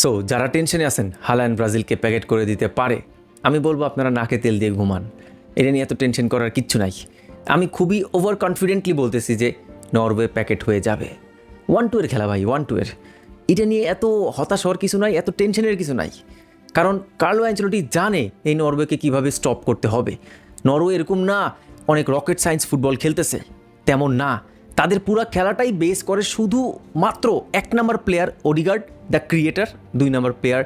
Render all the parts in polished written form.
So যারা টেনশনে আছেন হাল্যান্ড ব্রাজিলকে প্যাকেট করে দিতে পারে, আমি বলবো আপনারা নাকে তেল দিয়ে ঘুমান। এটা নিয়ে এত টেনশন করার কিচ্ছু নাই। আমি খুবই ওভার কনফিডেন্টলি বলতেছি যে নরওয়ে প্যাকেট হয়ে যাবে। 1-2 খেলা ভাই, 1-2 এটা নিয়ে এত হতাশ হওয়ার কিছু নাই, এত টেনশনের কিছু নাই। কারণ কার্লো অ্যাঞ্চেলোটি জানে এই নরওয়েকে কীভাবে স্টপ করতে হবে। নরওয়ে এরকম না অনেক রকেট সায়েন্স ফুটবল খেলতেছে, তেমন না। তাদের পুরো খেলাটাই বেস করে শুধু মাত্র 1 নম্বর প্লেয়ার ওডিগার্ড দ্য ক্রিয়েটার, 2 নম্বর প্লেয়ার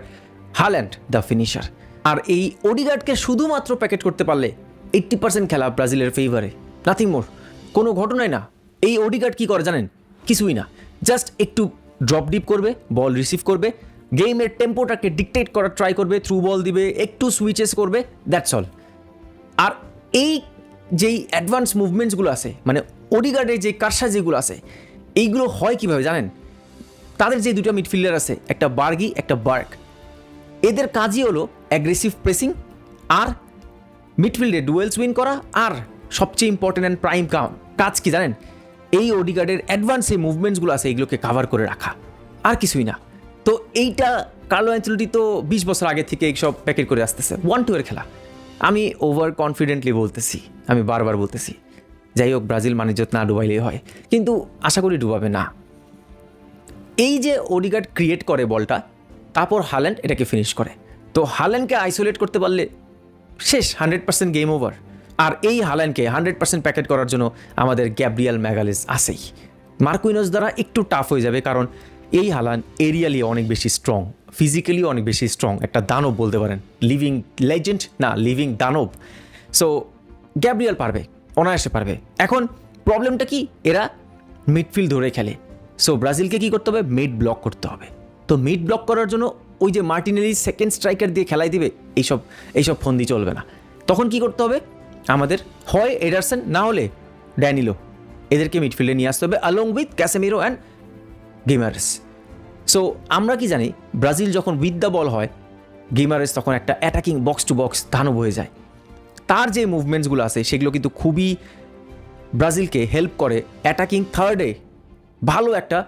হাল্যান্ড দ্য ফিনিশার। আর এই ওডিগার্ডকে শুধুমাত্র প্যাকেট করতে পারলে 80% খেলা ব্রাজিলের ফেভারে, নাথিং মোর। কোনো ঘটনাই না। এই ওডিগার্ড কী করে জানেন? কিছুই না, জাস্ট একটু ড্রপ ডিপ করবে, বল রিসিভ করবে, গেমের টেম্পোটাকে ডিকটেট করার ট্রাই করবে, থ্রু বল দিবে, একটু সুইচেস করবে, দ্যাটস অল। আর এই যেই অ্যাডভান্স মুভমেন্টসগুলো আছে, মানে ওডিগার্ডের যে কারসাজিগুলো আছে, এইগুলো হয় কীভাবে জানেন? তাদের যে 2টা মিডফিল্ডার আছে, একটা বার্গি একটা বার্ক, এদের কাজই হলো অ্যাগ্রেসিভ প্রেসিং আর মিডফিল্ডে ডুয়েলস উইন করা। আর সবচেয়ে ইম্পর্টেন্ট অ্যান্ড প্রাইম কাজ কি জানেন? এই ওডিগার্ডের অ্যাডভান্স যে মুভমেন্টসগুলো আছে এগুলোকে কাভার করে রাখা, আর কিছুই না। তো এইটা কার্লো অ্যাঞ্চেলোটি তো 20 বছর আগে থেকে এইসব প্যাকেট করে আসতেছে। 1-2 খেলা। আমি ওভার কনফিডেন্টলি বলতেছি, আমি বারবার বলতেছি, যাই হোক ব্রাজিল মানিজ্যত না ডুবাইলেই হয়, কিন্তু আশা করি ডুবাবে না। এই যে ওডিগার্ড ক্রিয়েট করে বলটা, তারপর হাল্যান্ড এটাকে ফিনিশ করে। তো হাল্যান্ডকে আইসোলেট করতে পারলে শেষ, 100% গেম ওভার। আর এই হাল্যান্ডকে 100% প্যাকেট করার জন্য আমাদের গ্যাব্রিয়েল ম্যাগালেস আছেই। মার্কুইনোস দ্বারা একটু টাফ হয়ে যাবে, কারণ এই হাল্যান্ড এরিয়ালি অনেক বেশি স্ট্রং, ফিজিক্যালি অনেক বেশি স্ট্রং, একটা দানব বলতে পারেন, লিভিং লেজেন্ড না, লিভিং দানব। সো গ্যাব্রিয়েল পারবে, অনায়াসে পারবে। এখন প্রবলেমটা কি? এরা মিডফিল্ড ধরে খেলে। সো ব্রাজিলকে কী করতে হবে? মিড ব্লক করতে হবে। তো মিড ব্লক করার জন্য ওই যে মার্টিনেলি সেকেন্ড স্ট্রাইকার দিয়ে খেলাই দিবে, এইসব ফন্দি চলবে না। তখন কি করতে হবে? আমাদের হয় এডারসন, না হলে ড্যানিলো, এদেরকে মিডফিল্ডে নিয়ে আসতে হবে along with Casemiro and Guimarães. So আমরা কি জানি, ব্রাজিল যখন উইথ দ্য বল হয়, গিমারেস তখন একটা অ্যাটাকিং বক্স টু বক্স দানব হয়ে যায়। তার যে মুভমেন্টসগুলো আছে সেগুলো কিন্তু খুবই ব্রাজিলকে হেল্প করে অ্যাটাকিং থার্ডে ভালো একটা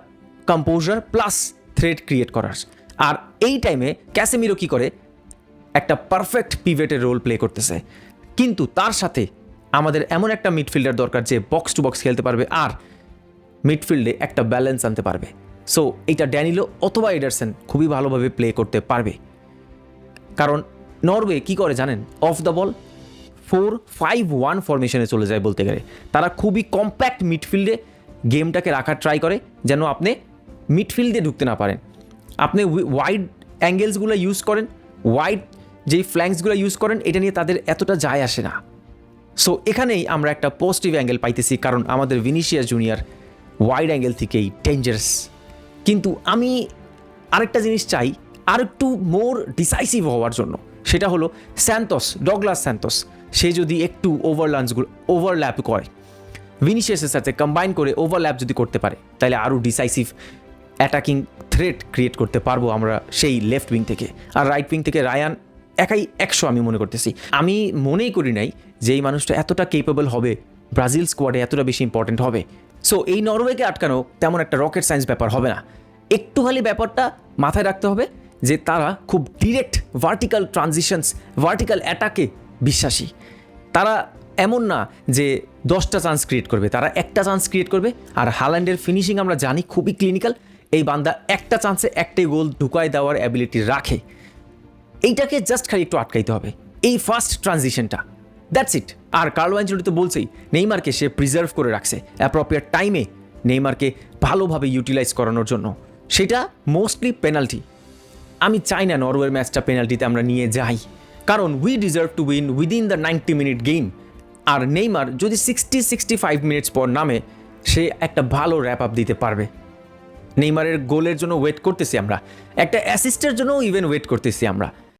কম্পোজার প্লাস থ্রেট ক্রিয়েট করার। আর এই টাইমে ক্যাসেমিরো কী করে? একটা পারফেক্ট পিভেটের রোল প্লে করতেছে। কিন্তু তার সাথে আমাদের এমন একটা মিডফিল্ডার দরকার যে বক্স টু বক্স খেলতে পারবে আর মিডফিল্ডে একটা ব্যালেন্স আনতে পারবে। সো এইটা ড্যানিলো অথবা এডারসন খুবই ভালোভাবে প্লে করতে পারবে। কারণ নরওয়ে কী করে জানেন? অফ দ্য বল 4-5-1 ফরমেশনে চলে যায় বলতে গেলে। তারা খুবই কম্প্যাক্ট মিডফিল্ডে গেমটাকে রাখার ট্রাই করে, যেন আপনি মিডফিল্ডে ঢুকতে না পারেন। আপনি ওয়াইড অ্যাঙ্গেলসগুলো ইউজ করেন, ওয়াইড যেই ফ্ল্যাঙ্কসগুলো ইউজ করেন, এটা নিয়ে তাদের এতটা যায় আসে না। সো এখানেই আমরা একটা পজিটিভ অ্যাঙ্গেল পাইতেছি, কারণ আমাদের ভিনিসিয়াস জুনিয়র ওয়াইড অ্যাঙ্গেল থেকেই ডেঞ্জারাস। কিন্তু আমি আরেকটা জিনিস চাই আর একটু মোর ডিসাইসিভ হওয়ার জন্য, সেটা হলো ডগলাস স্যান্টোস, সে যদি একটু ওভারল্যাপ করে ভিনিসিয়াসের সাথে কম্বাইন করে ওভারল্যাপ যদি করতে পারে, তাহলে আরও ডিসাইসিভ অ্যাটাকিং থ্রেট ক্রিয়েট করতে পারবো আমরা সেই লেফট উইং থেকে। আর রাইট উইং থেকে রায়ান একাই 100 আমি মনে করতেছি। আমি মনেই করি নাই যে এই মানুষটা এতটা কেপেবল হবে, ব্রাজিল স্কোয়াডে এতটা বেশি ইম্পর্টেন্ট হবে। সো এই নরওয়েকে আটকানো তেমন একটা রকেট সায়েন্স ব্যাপার হবে না। একটু খালি ব্যাপারটা মাথায় রাখতে হবে যে তারা খুব ডিরেক্ট ভার্টিক্যাল ট্রানজিশনস, ভার্টিক্যাল অ্যাটাকে বিশ্বাসী। তারা এমন না যে 10টা চান্স ক্রিয়েট করবে, তারা একটা চান্স ক্রিয়েট করবে। আর হাল্যান্ডের ফিনিশিং আমরা জানি খুবই ক্লিনিক্যাল। এই বান্দা একটা চান্সে একটাই গোল ঢুকায় দেওয়ার অ্যাবিলিটি রাখে। এইটাকে জাস্ট খালি একটু আটকাইতে হবে, এই ফার্স্ট ট্রানজিশনটা, দ্যাটস ইট। আর কার্লো অ্যাঞ্চেলোটি তো বলছেই, নেইমারকে সে প্রিজার্ভ করে রাখছে অ্যাপ্রোপ্রিয়েট টাইমে, নেইমারকে ভালোভাবে ইউটিলাইজ করানোর জন্য, সেটা মোস্টলি পেনাল্টি। আমি চাই না নরওয়ের ম্যাচটা পেনাল্টিতে আমরা নিয়ে যাই, কারণ we deserve to win within the 90 minute game. আর নেইমার যদি 60-65 মিনিটস পর নামে, সে একটা ভালো র্যাপ আপ দিতে পারবে। নেইমারের গোলের জন্য ওয়েট করতেছি আমরা, একটা অ্যাসিস্টের জন্য ইভেন ওয়েট করতেছি আমরা।